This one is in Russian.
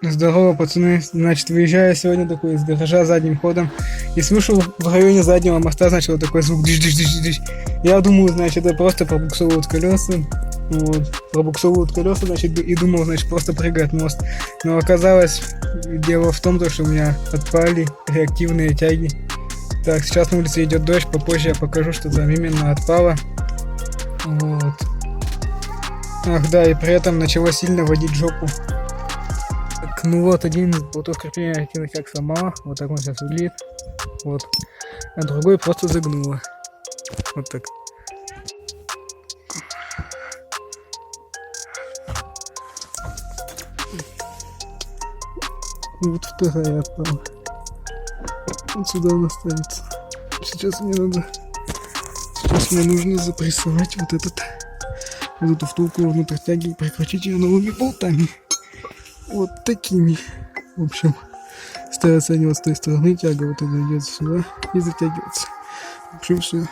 Здорово, пацаны. Значит, выезжаю сегодня такой из гаража задним ходом и слышу в районе заднего моста, значит, вот такой звук дыш-дыш-дыш-дыш. Я думаю, значит, это просто пробуксовывают колеса. Вот, пробуксовывают колеса, значит, и думал, значит, просто прыгает мост. Но оказалось, дело в том, что у меня отпали реактивные тяги. Так, сейчас на улице идет дождь, попозже я покажу, что там именно отпало. Вот. Ах да, и при этом начало сильно водить жопу. Так, ну вот, один из болтов крепления реактивных тяг сломала. Вот так он сейчас выглядит. Вот. А другой просто загнуло. Вот так. Вот вторая отпала. Вот сюда она ставится. Сейчас мне нужно запрессовать вот эту втулку внутрь тяги и прикрутить ее новыми болтами. Вот такими. В общем, ставится они вот с той стороны, тяга вот эта идет сюда и затягивается. В общем, все.